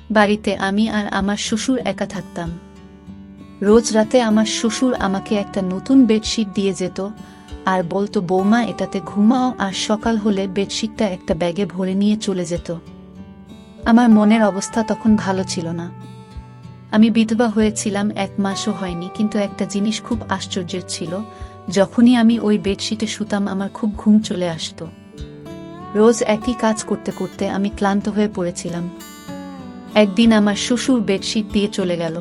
বাড়িতে আমি আর আমার শ্বশুর একা থাকতাম। রোজ রাতে আমার শ্বশুর আমাকে একটা নতুন বেডশিট দিয়ে যেত আর বলতো, বৌমা এটাতে ঘুমাও, আর সকাল হলে বেডশিটটা একটা ব্যাগে ভরে নিয়ে চলে যেত। আমার মনের অবস্থা তখন ভালো ছিল না। আমি বিধবা হয়েছিলাম, 1 মাসও হয়নি, কিন্তু একটা জিনিস খুব আশ্চর্যের ছিল, যখনই আমি ওই বেডশিটে শুতাম আমার খুব ঘুম চলে আসতো। রোজ একই কাজ করতে করতে আমি ক্লান্ত হয়ে পড়েছিলাম। একদিন আমার শ্বশুর বেডশিট দিয়ে চলে গেল,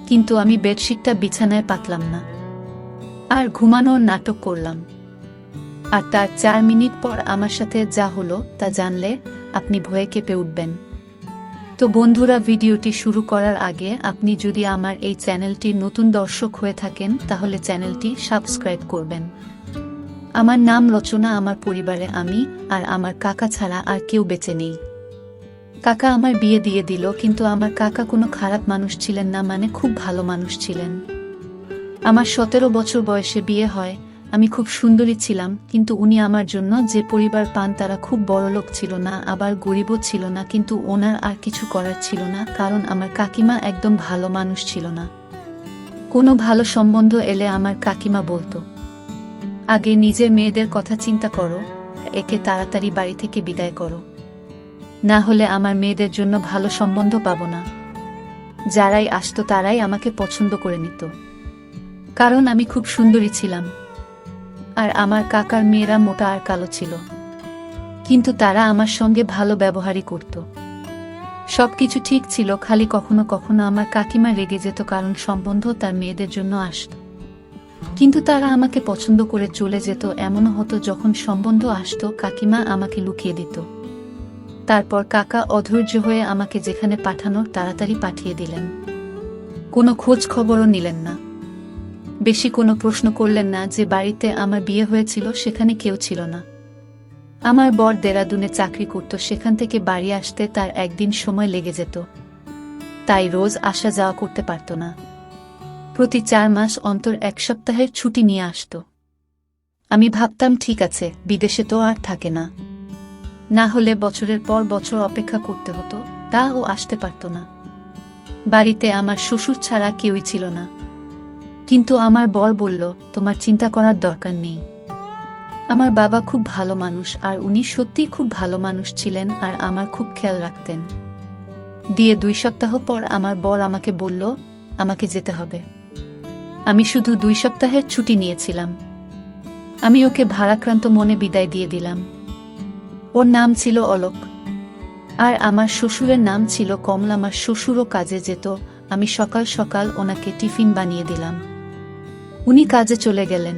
কিন্তু আমি বেডশিটটা বিছানায় পাতলাম না, আর ঘুমানোর নাটক করলাম। আর তার 4 মিনিট পর আমার সাথে যা হলো তা জানলে আপনি ভয়ে কেঁপে উঠবেন। তো বন্ধুরা, ভিডিওটি শুরু করার আগে আপনি যদি আমার এই চ্যানেলটির নতুন দর্শক হয়ে থাকেন তাহলে চ্যানেলটি সাবস্ক্রাইব করবেন। আমার নাম রচনা। আমার পরিবারে আমি আর আমার কাকা ছাড়া আর কেউ বেঁচে নেই। কাকা আমার বিয়ে দিয়ে দিল, কিন্তু আমার কাকা কোনো খারাপ মানুষ ছিলেন না, মানে খুব ভালো মানুষ ছিলেন। আমার 17 বছর বয়সে বিয়ে হয়। আমি খুব সুন্দরী ছিলাম, কিন্তু উনি আমার জন্য যে পরিবার পান তারা খুব বড়লোক ছিল না, আবার গরিবও ছিল না, কিন্তু ওনার আর কিছু করার ছিল না, কারণ আমার কাকিমা একদম ভালো মানুষ ছিল না। কোনো ভালো সম্বন্ধ এলে আমার কাকিমা বলতো, আগে নিজের মেয়েদের কথা চিন্তা করো, একে তাড়াতাড়ি বাড়ি থেকে বিদায় করো, না হলে আমার মেয়েদের জন্য ভালো সম্বন্ধ পাবো না। যারাই আসতো তারাই আমাকে পছন্দ করে নিত, কারণ আমি খুব সুন্দরী ছিলাম। আর আমার কাকার মেয়েরা মোটা আর কালো ছিল, কিন্তু তারা আমার সঙ্গে ভালো ব্যবহারই করত। সবকিছু ঠিক ছিল, খালি কখনো কখনো আমার কাকিমা রেগে যেত, কারণ সম্বন্ধ তার মেয়েদের জন্য আসত, কিন্তু তারা আমাকে পছন্দ করে চলে যেত। এমনও হতো যখন সম্বন্ধ আসতো কাকিমা আমাকে লুকিয়ে দিত। তারপর কাকা অধৈর্য হয়ে আমাকে যেখানে পাঠানোর তাড়াতাড়ি পাঠিয়ে দিলেন। কোনো খোঁজ খবরও নিলেন না, বেশি কোনো প্রশ্ন করলেন না। যে বাড়িতে আমার বিয়ে হয়েছিল সেখানে কেউ ছিল না। আমার বর দেরাদুনে চাকরি করত, সেখান থেকে বাড়ি আসতে তার একদিন সময় লেগে যেত, তাই রোজ আসা যাওয়া করতে পারত না। প্রতি 4 মাস অন্তর 1 সপ্তাহের ছুটি নিয়ে আসত। আমি ভাবতাম, ঠিক আছে, বিদেশে তো আর থাকে না, না হলে বছরের পর বছর অপেক্ষা করতে হতো, তাও আসতে পারত না। বাড়িতে আমার শ্বশুর ছাড়া কেউই ছিল না, কিন্তু আমার বর বলল, তোমার চিন্তা করার দরকার নেই। আমার বাবা খুব ভালো মানুষ, আর উনি সত্যিই খুব ভালো মানুষ ছিলেন, আর আমার খুব খেয়াল রাখতেন। দিয়ে 2 সপ্তাহ পর আমার বর আমাকে বলল, আমাকে যেতে হবে। আমি শুধু 2 সপ্তাহের ছুটি নিয়েছিলাম। আমি ওকে ভারাক্রান্ত মনে বিদায় দিয়ে দিলাম। ওর নাম ছিল অলোক, আর আমার শ্বশুরের নাম ছিল কমল। আমার শ্বশুরও কাজে যেত, আমি সকাল সকাল ওনাকে টিফিন বানিয়ে দিলাম। উনি কাজে চলে গেলেন।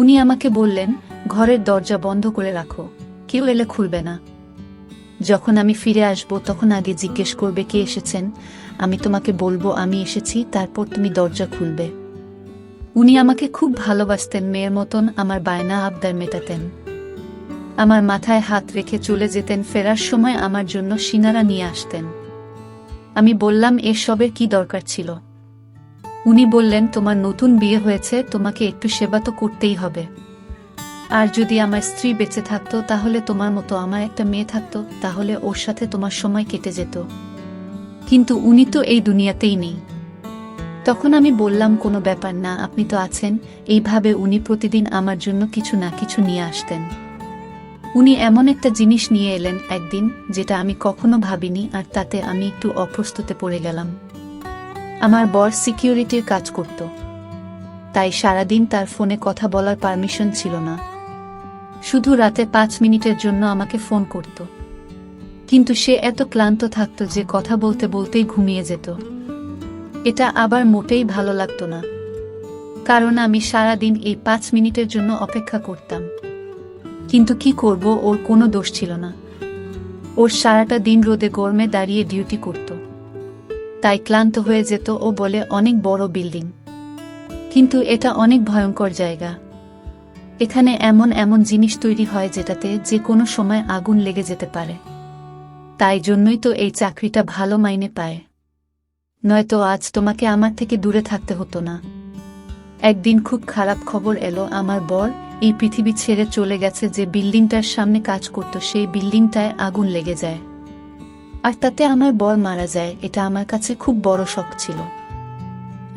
উনি আমাকে বললেন, ঘরের দরজা বন্ধ করে রাখো, কেউ এলে খুলবে না। যখন আমি ফিরে আসব তখন আগে জিজ্ঞেস করবে কে এসেছেন, আমি তোমাকে বলবো আমি এসেছি, তারপর তুমি দরজা খুলবে। উনি আমাকে খুব ভালোবাসতেন, মেয়ের মতন আমার বায়না আবদার মেটাতেন। আমার মাথায় হাত রেখে চলে যেতেন। ফেরার সময় আমার জন্য সিঙ্গারা নিয়ে আসতেন। আমি বললাম, এসবের কি দরকার ছিল? উনি বললেন, তোমার নতুন বিয়ে হয়েছে, তোমাকে একটু সেবা তো করতেই হবে। আর যদি আমার স্ত্রী বেঁচে থাকতো তাহলে তোমার মতো আমার একটা মেয়ে থাকতো, তাহলে ওর সাথে তোমার সময় কেটে যেত, কিন্তু উনি তো এই দুনিয়াতেই নেই। তখন আমি বললাম, কোনো ব্যাপার না, আপনি তো আছেন। এইভাবে উনি প্রতিদিন আমার জন্য কিছু না কিছু নিয়ে আসতেন। উনি এমন একটা জিনিস নিয়ে এলেন একদিন যেটা আমি কখনো ভাবিনি, আর তাতে আমি একটু অপ্রস্তুতে পড়ে গেলাম। আমার বর সিকিউরিটির কাজ করত, তাই সারাদিন তার ফোনে কথা বলার পারমিশন ছিল না। শুধু রাতে 5 মিনিটের জন্য আমাকে ফোন করত, কিন্তু সে এত ক্লান্ত থাকত যে কথা বলতে বলতেই ঘুমিয়ে যেত। এটা আবার মোটেই ভালো লাগতো না, কারণ আমি সারাদিন এই 5 মিনিটের জন্য অপেক্ষা করতাম। কিন্তু কি করব, ওর কোনো দোষ ছিল না। ওর সারাটা দিন রোদে গরমে দাঁড়িয়ে ডিউটি করত, তাই ক্লান্ত হয়ে যেত। ও বলে, অনেক বড় বিল্ডিং, কিন্তু এটা অনেক ভয়ঙ্কর জায়গা। এখানে এমন এমন জিনিস তৈরি হয় যেটাতে যে কোনো সময় আগুন লেগে যেতে পারে। তাই জন্যই তো এই চাকরিটা ভালো মাইনে পায়, নয়তো আজ তোমাকে আমার থেকে দূরে থাকতে হতো না। একদিন খুব খারাপ খবর এলো, আমার বর এই পৃথিবী ছেড়ে চলে গেছে। যে বিল্ডিংটার সামনে কাজ করত সেই বিল্ডিংটায় আগুন লেগে যায়। আর তাতে আমার বর মারা যায়, এটা আমার কাছে খুব বড় শক ছিল।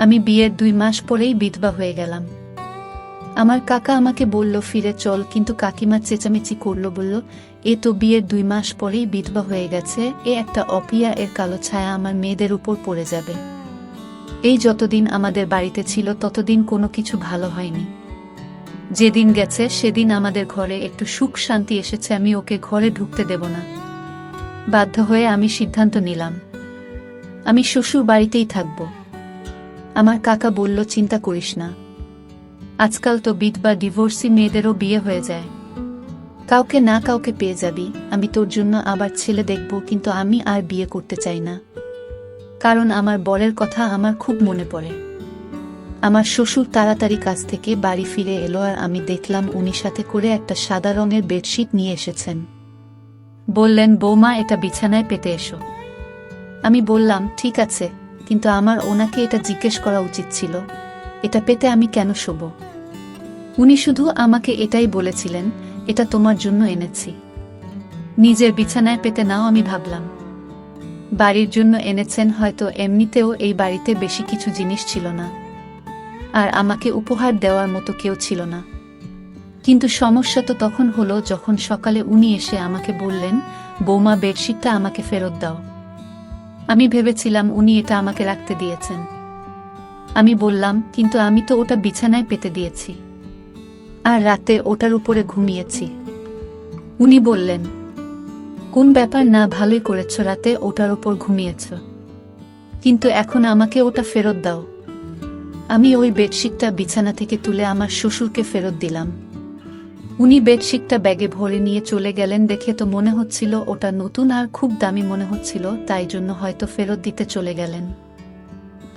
আমি বিয়ের 2 মাস পরেই বিধবা হয়ে গেলাম। আমার কাকা আমাকে বলল ফিরে চল, কিন্তু কাকিমা চেঁচামেচি করল, বলল এ তো বিয়ের 2 মাস পরেই বিধবা হয়ে গেছে, এ একটা অপিয়া, এর কালো ছায়া আমার মেয়েদের উপর পড়ে যাবে। এই যতদিন আমাদের বাড়িতে ছিল ততদিন কোনো কিছু ভালো হয়নি। যেদিন গেছে সেদিন আমাদের ঘরে একটু সুখ শান্তি এসেছে, আমি ওকে ঘরে ঢুকতে দেব না। বাধ্য হয়ে আমি সিদ্ধান্ত নিলাম আমি শ্বশুর বাড়িতেই থাকব। আমার কাকা বলল চিন্তা করিস না, আজকাল তো বিধবা ডিভোর্সি মেয়েদেরও বিয়ে হয়ে যায়, কাউকে না কাউকে পেয়ে যাবি। আমি তোর জন্য আবার ছেলে দেখব, কিন্তু আমি আর বিয়ে করতে চাই না, কারণ আমার বরের কথা আমার খুব মনে পড়ে। আমার শ্বশুর তাড়াতাড়ি কাজ থেকে বাড়ি ফিরে এলো, আর আমি দেখলাম উনি সাথে করে একটা সাদা রঙের বেডশিট নিয়ে এসেছেন। বললেন বৌমা, এটা বিছানায় পেতে এসো। আমি বললাম ঠিক আছে, কিন্তু আমার ওনাকে এটা জিজ্ঞেস করা উচিত ছিল, এটা পেতে আমি কেন শোব। উনি শুধু আমাকে এটাই বলেছিলেন, এটা তোমার জন্য এনেছি, নিজের বিছানায় পেতে নাও। আমি ভাবলাম বাড়ির জন্য এনেছেন, হয়তো এমনিতেও এই বাড়িতে বেশি কিছু জিনিস ছিল না, আর আমাকে উপহার দেওয়ার মতো কেউ ছিল না। কিন্তু সমস্যা তো তখন হলো যখন সকালে উনি এসে আমাকে বললেন, বৌমা বেডশিটটা আমাকে ফেরত দাও। আমি ভেবেছিলাম উনি এটা আমাকে রাখতে দিয়েছেন। আমি বললাম কিন্তু আমি তো ওটা বিছানায় পেতে দিয়েছি, আর রাতে ওটার উপরে ঘুমিয়েছি। উনি বললেন কোন ব্যাপার না, ভালোই করেছ, রাতে ওটার উপর ঘুমিয়েছ, কিন্তু এখন আমাকে ওটা ফেরত দাও। আমি ওই বেডশিটটা বিছানা থেকে তুলে আমার শ্বশুরকে ফেরত দিলাম। উনি বেডশিটটা ব্যাগে ভরে নিয়ে চলে গেলেন। দেখে তো মনে হচ্ছিল ওটা নতুন আর খুব দামি মনে হচ্ছিল, তাই জন্য হয়তো ফেরত দিতে চলে গেলেন।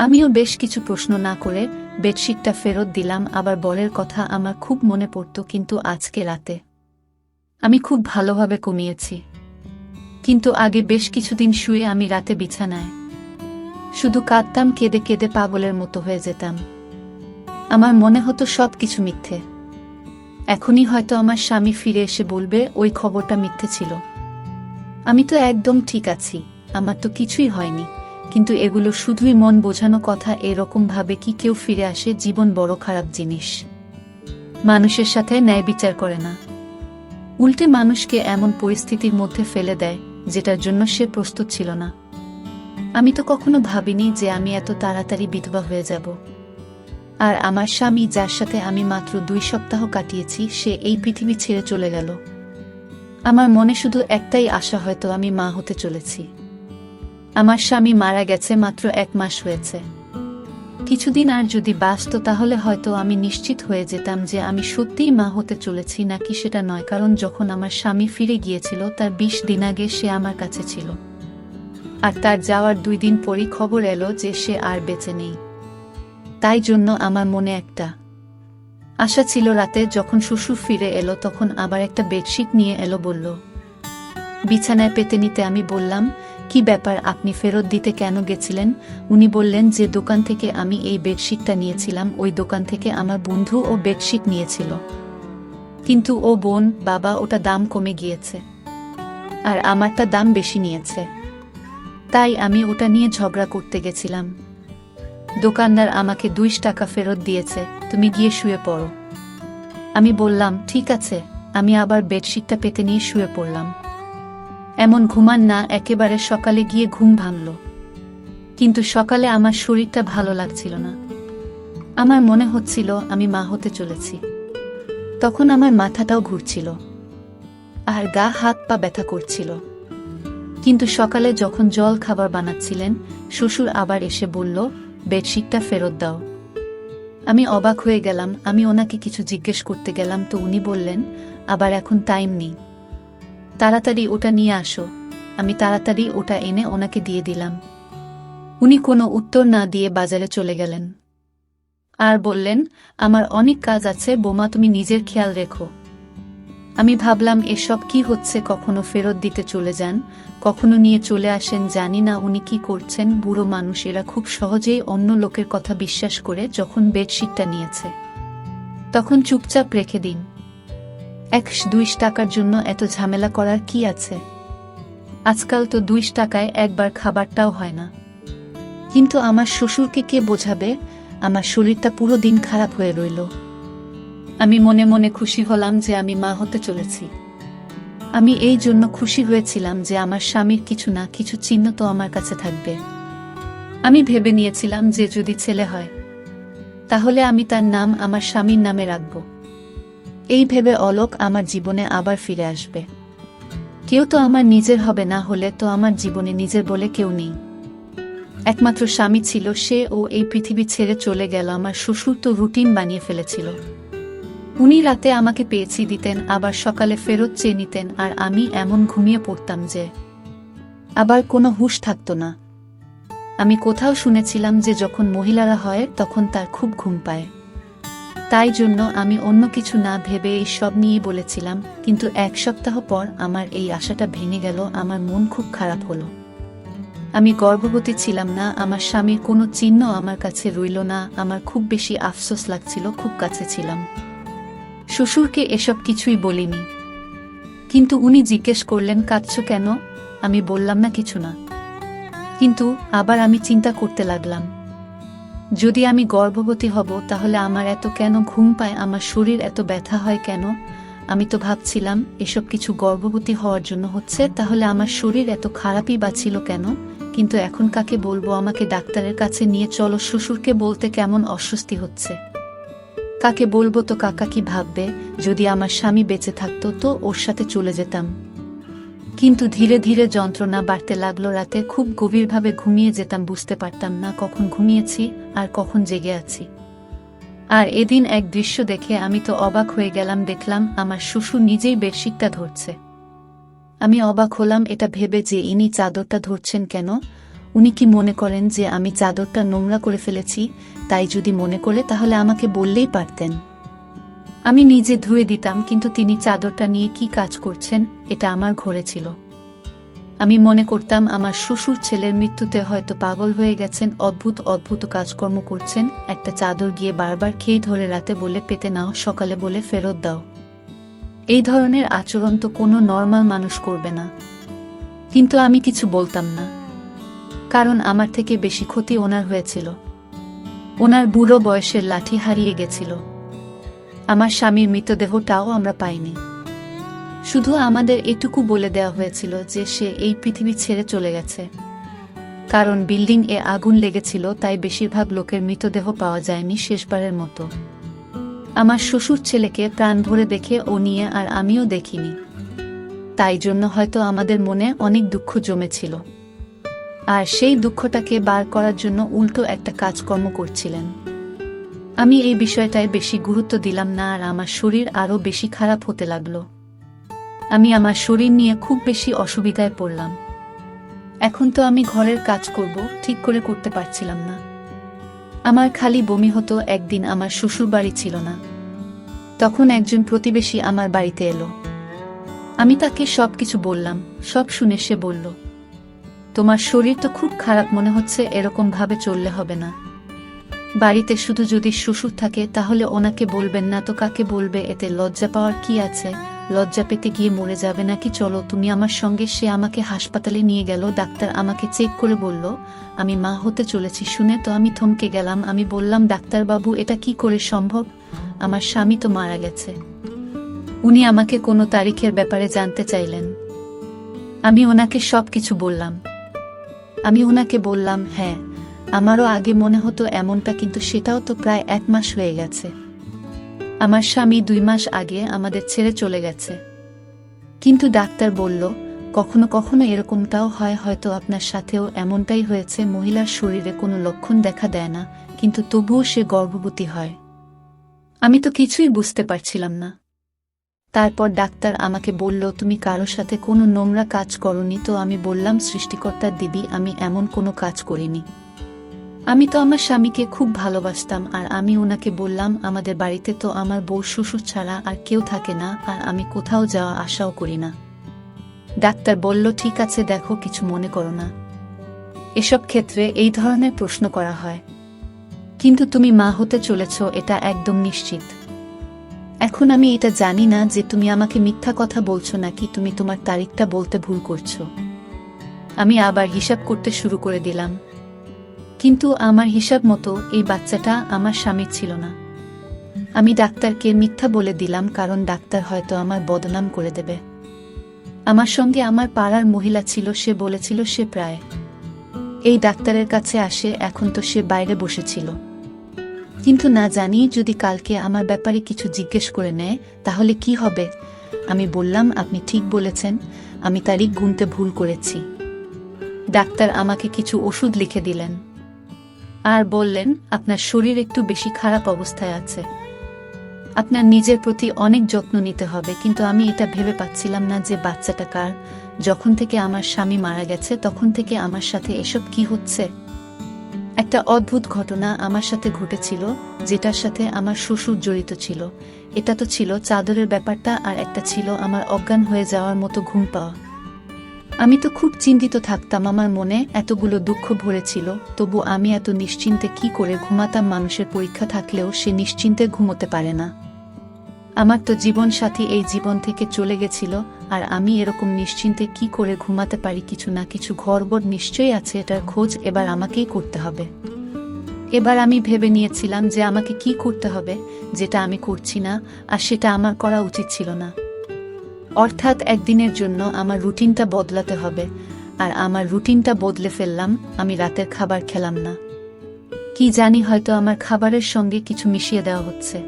আমিও বেশ কিছু প্রশ্ন না করে বেডশিটটা ফেরত দিলাম। আবার বরের কথা আমার খুব মনে পড়ত, কিন্তু আজকে রাতে আমি খুব ভালোভাবে ঘুমিয়েছি, কিন্তু আগে বেশ কিছুদিন শুয়ে আমি রাতে বিছানায় শুধু কাঁদতাম, কেঁদে কেঁদে পাগলের মতো হয়ে যেতাম। আমার মনে হতো সব কিছু মিথ্যে। এখনই হয়তো আমার স্বামী ফিরে এসে বলবে ওই খবরটা মিথ্যে ছিল, আমি তো একদম ঠিক আছি, আমার তো কিছুই হয়নি। কিন্তু এগুলো শুধুই মন বোঝানো কথা। এরকম ভাবে কি কেউ ফিরে আসে? জীবন বড় খারাপ জিনিস, মানুষের সাথে ন্যায় বিচার করে না, উল্টে মানুষকে এমন পরিস্থিতির মধ্যে ফেলে দেয় যেটার জন্য সে প্রস্তুত ছিল না। আমি তো কখনো ভাবিনি যে আমি এত তাড়াতাড়ি বিধবা হয়ে যাব। আর আমার স্বামী, যার সাথে আমি মাত্র 2 সপ্তাহ কাটিয়েছি, সে এই পৃথিবী ছেড়ে চলে গেল। আমার মনে শুধু একটাই আশা, হয়তো আমি মা হতে চলেছি। আমার স্বামী মারা গেছে মাত্র 1 মাস হয়েছে। কিছুদিন আর যদি বাঁচত তাহলে হয়তো আমি নিশ্চিত হয়ে যেতাম যে আমি সত্যিই মা হতে চলেছি নাকি সেটা নয়, কারণ যখন আমার স্বামী ফিরে গিয়েছিল তার 20 দিন আগে সে আমার কাছে ছিল, আর তার যাওয়ার 2 দিন পরই খবর এলো যে সে আর বেঁচে নেই। তাই জন্য আমার মনে একটা আশা ছিল। রাতে যখন শ্বশুর ফিরে এলো তখন আবার একটা বেডশিট নিয়ে এলো, বলল বিছানায় পেতে নিতে। আমি বললাম কি ব্যাপার, আপনি ফেরত দিতে কেন গেছিলেন? উনি বললেন যে দোকান থেকে আমি এই বেডশিটটা নিয়েছিলাম, ওই দোকান থেকে আমার বন্ধু ও বেডশিট নিয়েছিল, কিন্তু ও বোন বাবা ওটা দাম কমে গিয়েছে, আর আমারটা দাম বেশি নিয়েছে, তাই আমি ওটা নিয়ে ঝগড়া করতে গেছিলাম। দোকানদার আমাকে 2 টাকা ফেরত দিয়েছে, তুমি গিয়ে শুয়ে পড়ো। আমি বললাম ঠিক আছে। আমি আবার বেডশিটটা পেতে নিয়ে শুয়ে পড়লাম। এমন ঘুমান না, একেবারে সকালে গিয়ে ঘুম ভাঙল, কিন্তু সকালে আমার শরীরটা ভালো লাগছিল না। আমার মনে হচ্ছিল আমি মা হতে চলেছি। তখন আমার মাথাটাও ঘুরছিল, আর গা হাত পা ব্যথা করছিল। কিন্তু সকালে যখন জল খাবার বানাচ্ছিলেন, শ্বশুর আবার এসে বলল বেডশিটটা ফেরত দাও। আমি অবাক হয়ে গেলাম। আমি ওনাকে কিছু জিজ্ঞেস করতে গেলাম তো উনি বললেন আবার এখন টাইম নেই, তাড়াতাড়ি ওটা নিয়ে আসো। আমি তাড়াতাড়ি ওটা এনে ওনাকে দিয়ে দিলাম। উনি কোনো উত্তর না দিয়ে বাজারে চলে গেলেন, আর বললেন আমার অনেক কাজ আছে বোমা, তুমি নিজের খেয়াল রেখো। আমি ভাবলাম এসব কি হচ্ছে, কখনো ফেরত দিতে চলে যান, কখনো নিয়ে চলে আসেন, জানি না উনি কি করছেন। বুড়ো মানুষ, এরা খুব সহজেই অন্য লোকের কথা বিশ্বাস করে। যখন বেডশিটটা নিয়েছে তখন চুপচাপ রেখে দিন। 1-2 টাকার জন্য এত ঝামেলা করার কি আছে? আজকাল তো 2 টাকায় একবার খাবারটাও হয় না। কিন্তু আমার শ্বশুরকে কে বোঝাবে? আমার শরীরটা পুরো দিন খারাপ হয়ে রইল। আমি মনে মনে খুশি হলাম যে আমি মা হতে চলেছি। আমি এই জন্য খুশি হয়েছিলাম যে আমার স্বামীর কিছু না কিছু চিহ্ন তো আমার কাছে থাকবে। আমি ভেবে নিয়েছিলাম যে যদি ছেলে হয় তাহলে আমি তার নাম আমার স্বামীর নামে রাখব। এই ভেবে অলোক আমার জীবনে আবার ফিরে আসবে। কেউ তো আমার নিজের হবে, না হলে তো আমার জীবনে নিজের বলে কেউ নেই। একমাত্র স্বামী ছিল সে, ও এই পৃথিবী ছেড়ে চলে গেল। আমার শ্বশুর তো রুটিন বানিয়ে ফেলেছিল। উনি রাতে আমাকে পেয়েছি দিতেন, আবার সকালে ফেরত চেয়ে নিতেন, আর আমি এমন ঘুমিয়ে পড়তাম যে আবার কোনো হুঁশ থাকতো না। আমি কোথাও শুনেছিলাম যে যখন মহিলারা হয় তখন তার খুব ঘুম পায়। তাই জন্য আমি অন্য কিছু না ভেবে এই সব নিয়েই বলেছিলাম। কিন্তু 1 সপ্তাহ পর আমার এই আশাটা ভেঙে গেল। আমার মন খুব খারাপ হলো। আমি গর্ভবতী ছিলাম না, আমার স্বামীর কোনো চিহ্ন আমার কাছে রইল না। আমার খুব বেশি আফসোস লাগছিল, খুব কাছে ছিলাম। শ্বশুরকে এসব কিছুই বলিনি, কিন্তু উনি জিজ্ঞেস করলেন কাঁদছো কেন? আমি বললাম না কিছু না। কিন্তু আবার আমি চিন্তা করতে লাগলাম, যদি আমি গর্ভবতী হব তাহলে আমার এত কেন ঘুম পায়, আমার শরীর এত ব্যথা হয় কেন? আমি তো ভাবছিলাম এসব কিছু গর্ভবতী হওয়ার জন্য হচ্ছে, তাহলে আমার শরীর এত খারাপই বা ছিল কেন? কিন্তু এখন কাকে বলবো? আমাকে ডাক্তারের কাছে নিয়ে চলো। শ্বশুরকে বলতে কেমন অস্বস্তি হচ্ছে। কাকে বলবো? তো কাকা কি ভাববে? যদি আমার স্বামী বেঁচে থাকতো তো ওর সাথে চলে যেতাম। কিন্তু ধীরে ধীরে যন্ত্রণা বাড়তে লাগলো। রাতে খুব গভীরভাবে ঘুমিয়ে যেতাম, বুঝতে পারতাম না কখন ঘুমিয়েছি আর কখন জেগে আছি। আর এদিন এক দৃশ্য দেখে আমি তো অবাক হয়ে গেলাম। দেখলাম আমার শ্বশুর নিজেই বেডশিটটা ধরছে। আমি অবাক হলাম এটা ভেবে যে ইনি চাদরটা ধরছেন কেন? উনি কি মনে করেন যে আমি চাদরটা নোংরা করে ফেলেছি? তাই যদি মনে করে তাহলে আমাকে বললেই পারতেন, আমি নিজে ধুয়ে দিতাম। কিন্তু তিনি চাদরটা নিয়ে কি কাজ করছেন? এটা আমার ঘরে ছিল। আমি মনে করতাম আমার শ্বশুর ছেলের মৃত্যুতে হয়তো পাগল হয়ে গেছেন, অদ্ভুত অদ্ভুত কাজকর্ম করছেন। একটা চাদর গিয়ে বারবার খেয়ে ধরে রাতে বলে পেতে নাও, সকালে বলে ফেরত দাও। এই ধরনের আচরণ তো কোনো নর্মাল মানুষ করবে না। কিন্তু আমি কিছু বলতাম না, কারণ আমার থেকে বেশি ক্ষতি ওনার হয়েছিল। ওনার বুড়ো বয়সের লাঠি হারিয়ে গেছিল। আমার স্বামীর মৃতদেহটাও আমরা পাইনি। শুধু আমাদের এটুকু বলে দেওয়া হয়েছিল যে সে এই পৃথিবী ছেড়ে চলে গেছে। কারণ বিল্ডিং এ আগুন লেগেছিল, তাই বেশিরভাগ লোকের মৃতদেহ পাওয়া যায়নি শেষবারের মতো। আমার শ্বশুর ছেলেকে প্রাণ ভরে দেখে ও নিয়ে আর আমিও দেখিনি। তাই জন্য হয়তো আমাদের মনে অনেক দুঃখ জমেছিল, আর সেই দুঃখটাকে বার করার জন্য উল্টো একটা কাজকর্ম করছিলেন। আমি এই বিষয়টায় বেশি গুরুত্ব দিলাম না, আর আমার শরীর আরও বেশি খারাপ হতে লাগলো। আমি আমার শরীর নিয়ে খুব বেশি অসুবিধায় পড়লাম। এখন তো আমি ঘরের কাজ করব ঠিক করে করতে পারছিলাম না। আমার খালি বমি হতো। একদিন আমার শ্বশুর বাড়ি ছিল না, তখন একজন প্রতিবেশী আমার বাড়িতে এলো। আমি তাকে সবকিছু বললাম। সব শুনে সে বলল, তোমার শরীর তো খুব খারাপ মনে হচ্ছে, এরকম ভাবে চললে হবে না। বাড়িতে শুধু যদি শ্বশুর থাকে তাহলে ওনাকে বলবেন না তো কাকে বলবে? এতে লজ্জা পাওয়ার কি আছে? লজ্জা পেতে গিয়ে মরে যাবে নাকি? চলো তুমি আমার সঙ্গে। সে আমাকে হাসপাতালে নিয়ে গেল। ডাক্তার আমাকে চেক করে বলল আমি মা হতে চলেছি। শুনে তো আমি থমকে গেলাম। আমি বললাম, ডাক্তারবাবু এটা কি করে সম্ভব? আমার স্বামী তো মারা গেছে। উনি আমাকে কোনো তারিখের ব্যাপারে জানতে চাইলেন। আমি ওনাকে সবকিছু বললাম। আমি ওনাকে বললাম, হ্যাঁ আমারও আগে মনে হতো এমনটা, কিন্তু সেটাও তো প্রায় 1 মাস হয়ে গেছে। আমার স্বামী 2 মাস আগে আমাদের ছেড়ে চলে গেছে। কিন্তু ডাক্তার বলল কখনো কখনো এরকমটাও হয়, হয়তো আপনার সাথেও এমনটাই হয়েছে। মহিলার শরীরে কোনো লক্ষণ দেখা দেয় না, কিন্তু তবুও সে গর্ভবতী হয়। আমি তো কিছুই বুঝতে পারছিলাম না। তারপর ডাক্তার আমাকে বলল, তুমি কারো সাথে কোনো নোংরা কাজ করনি তো? আমি বললাম, সৃষ্টিকর্তার দিবি আমি এমন কোনো কাজ করিনি। আমি তো আমার স্বামীকে খুব ভালোবাসতাম। আর আমি ওনাকে বললাম, আমাদের বাড়িতে তো আমার বউ শ্বশুর ছাড়া আর কেউ থাকে না, আর আমি কোথাও যাওয়া আশাও করি না। ডাক্তার বলল, ঠিক আছে দেখো, কিছু মনে করো না। এসব ক্ষেত্রে এই ধরনের প্রশ্ন করা হয়। কিন্তু তুমি মা হতে চলেছ এটা একদম নিশ্চিত। এখন আমি এটা জানি না যে তুমি আমাকে মিথ্যা কথা বলছো নাকি তুমি তোমার তারিখটা বলতে ভুল করছো। আমি আবার হিসাব করতে শুরু করে দিলাম। কিন্তু আমার হিসাব মতো এই বাচ্চাটা আমার স্বামীর ছিল না। আমি ডাক্তারকে মিথ্যা বলে দিলাম, কারণ ডাক্তার হয়তো আমার বদনাম করে দেবে। আমার সঙ্গে আমার পাড়ার মহিলা ছিল, সে বলেছিল সে প্রায় এই ডাক্তারের কাছে আসে, এখন তো সে বাইরে বসেছিল। কিন্তু না জানি যদি কালকে আমার ব্যাপারে কিছু জিজ্ঞেস করে নেয় তাহলে কি হবে। আমি বললাম, আপনি ঠিক বলেছেন, আমি তারিখ গুনতে ভুল করেছি। ডাক্তার আমাকে কিছু ওষুধ লিখে দিলেন আর বললেন, আপনার শরীর একটু বেশি খারাপ অবস্থায় আছে, আপনার নিজের প্রতি অনেক যত্ন নিতে হবে। কিন্তু আমি এটা ভেবে পাচ্ছিলাম না যে বাচ্চাটা কার। যখন থেকে আমার স্বামী মারা গেছে তখন থেকে আমার সাথে এসব কি হচ্ছে। একটা অদ্ভুত ঘটনা আমার সাথে ঘটেছিল, যেটার সাথে আমার শ্বশুর জড়িত ছিল। এটা তো ছিল চাদরের ব্যাপারটা, আর একটা ছিল আমার অজ্ঞান হয়ে যাওয়ার মতো ঘুম পাওয়া। আমি তো খুব চিন্তিত থাকতাম, আমার মনে এতগুলো দুঃখ ভরেছিল, তবু আমি এত নিশ্চিন্তে কি করে ঘুমাতাম। মানুষের পরীক্ষা থাকলেও সে নিশ্চিন্তে ঘুমোতে পারে না। আমার তো জীবন সাথী এই জীবন থেকে চলে গেছিল, আর আমি এরকম নিশ্চিন্তে কি করে ঘুমাতে পারি। কিছু না কিছু গড়বড় নিশ্চয়ই আছে, এটার খোঁজ এবার আমাকেই করতে হবে। এবার আমি ভেবে নিয়েছিলাম যে আমাকে কি করতে হবে, যেটা আমি করছি না, আর সেটা আমার করা উচিত ছিল না। অর্থাৎ একদিনের জন্য আমার রুটিনটা বদলাতে হবে। আর আমার রুটিনটা বদলে ফেললাম, আমি রাতের খাবার খেলাম না। কি জানি, হয়তো আমার খাবারের সঙ্গে কিছু মিশিয়ে দেওয়া হচ্ছে।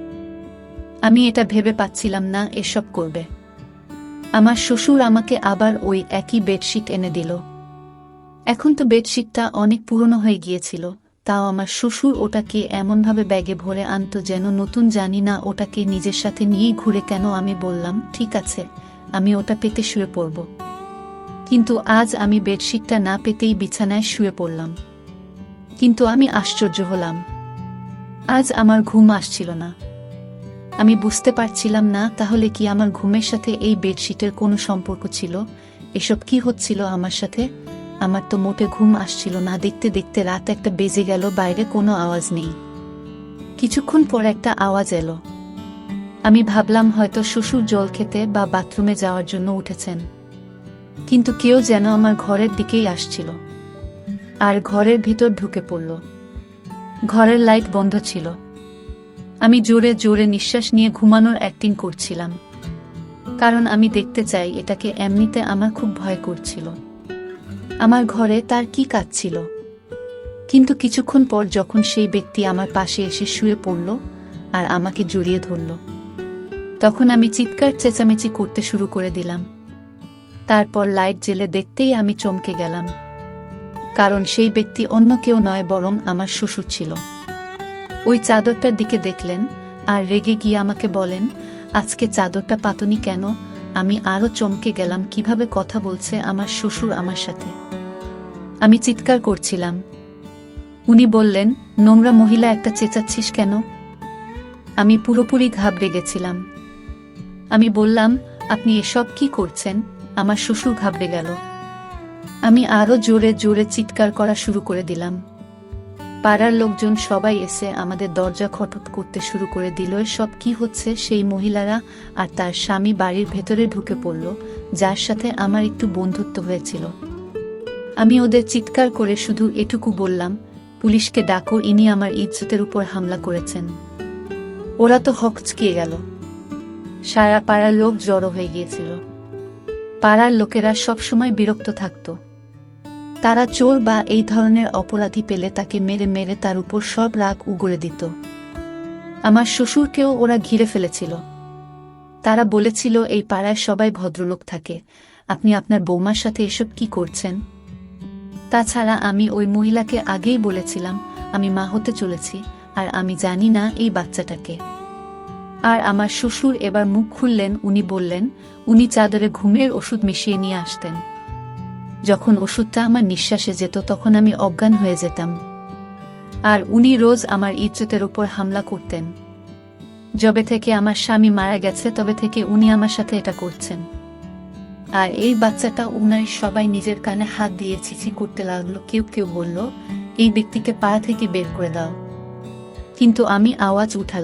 আমি এটা ভেবে পাচ্ছিলাম না এসব করবে। আমার শ্বশুর আমাকে আবার ওই একই বেডশিট এনে দিল। এখন তো বেডশিটটা অনেক পুরনো হয়ে গিয়েছিল, তাও আমার শ্বশুর ওটাকে এমনভাবে ব্যাগে ভরে আনতো যেন নতুন। জানি না ওটাকে নিজের সাথে নিয়েই ঘুরে কেন। আমি বললাম, ঠিক আছে, আমি ওটা পেতে শুয়ে পড়ব। কিন্তু আজ আমি বেডশিটটা না পেতেই বিছানায় শুয়ে পড়লাম। কিন্তু আমি আশ্চর্য হলাম, আজ আমার ঘুম আসছিল না। আমি বুঝতে পারছিলাম না তাহলে কি আমার ঘুমের সাথে এই বেডশিটের কোনো সম্পর্ক ছিল। এসব কি হচ্ছিল আমার সাথে? আমার তো মোটে ঘুম আসছিল না। দেখতে দেখতে রাত একটা বেজে গেল, বাইরে কোনো আওয়াজ নেই। কিছুক্ষণ পর একটা আওয়াজ এলো। আমি ভাবলাম হয়তো শ্বশুর জল খেতে বা বাথরুমে যাওয়ার জন্য উঠেছেন। কিন্তু কেউ যেন আমার ঘরের দিকেই আসছিল, আর ঘরের ভিতর ঢুকে পড়ল। ঘরের লাইট বন্ধ ছিল। আমি জোরে জোরে নিঃশ্বাস নিয়ে ঘুমানোর অ্যাক্টিং করছিলাম, কারণ আমি দেখতে চাই এটাকে। এমনিতে আমার খুব ভয় করছিল, আমার ঘরে তার কি কাজ ছিল। কিন্তু কিছুক্ষণ পর যখন সেই ব্যক্তি আমার পাশে এসে শুয়ে পড়ল আর আমাকে জড়িয়ে ধরল, তখন আমি চিৎকার চেঁচামেচি করতে শুরু করে দিলাম। তারপর লাইট জ্বেলে দেখতেই আমি চমকে গেলাম, কারণ সেই ব্যক্তি অন্য কেউ নয়, বরং আমার শ্বশুর ছিল। ওই চাদরটার দিকে দেখলেন আর রেগে গিয়ে আমাকে বলেন, আজকে চাদরটা পাতনি কেন? আমি আরো চমকে গেলাম, কিভাবে কথা বলছে আমার শ্বশুর আমার সাথে। আমি চিৎকার করছিলাম। উনি বললেন, নোংরা মহিলা একটা, চেঁচাচ্ছিস কেন? আমি পুরোপুরি ঘাবড়ে গেছিলাম। আমি বললাম, আপনি এসব কি করছেন? আমার শ্বশুর ঘাবড়ে গেল। আমি আরো জোরে জোরে চিৎকার করা শুরু করে দিলাম। পাড়ার লোকজন সবাই এসে আমাদের দরজা খটখট করতে শুরু করে দিল। সব কি হচ্ছে? সেই মহিলারা আর তার স্বামী বাড়ির ভেতরে ঢুকে পড়ল, যার সাথে আমার একটু বন্ধুত্ব হয়েছিল। আমি ওদের চিৎকার করে শুধু এটুকু বললাম, পুলিশকে ডাকো, ইনি আমার ইজ্জতের উপর হামলা করেছেন। ওরা তো হকচকিয়ে গেল। সারা পাড়ার লোক জড়ো হয়ে গিয়েছিল। পাড়ার লোকেরা সবসময় বিরক্ত থাকত। তারা চোর বা এই ধরনের অপরাধী পেলে তাকে মেরে মেরে তার উপর সব রাগ উগরে দিত। আমার শ্বশুরকেও ওরা ঘিরে ফেলেছিল। তারা বলেছিল, এই পাড়ায় সবাই ভদ্রলোক থাকে, আপনি আপনার বৌমার সাথে এসব কি করছেন? তাছাড়া আমি ওই মহিলাকে আগেই বলেছিলাম আমি মা হতে চলেছি, আর আমি জানি না এই বাচ্চাটাকে। আর আমার শ্বশুর এবার মুখ খুললেন। উনি বললেন, উনি চাদরে ঘুমের ওষুধ মিশিয়ে নিয়ে আসতেন। যখন ওষুধটা আমার নিঃশ্বাসে যেত তখন আমি অজ্ঞান হয়ে যেতাম। আর উনি রোজ আমার ইজ্জতের উপর হামলা করতেন। যবে থেকে আমার স্বামী মারা গেছে তবে থেকে উনি আমার সাথে এটা করছেন। আর এই বাচ্চাটা, উনার সবাই নিজের কানে হাত দিয়ে ছিছি করতে লাগলো। কেউ কেউ বলল, এই ব্যক্তিকে পাড়া থেকে বের করে দাও। কিন্তু আমি আওয়াজ উঠালাম।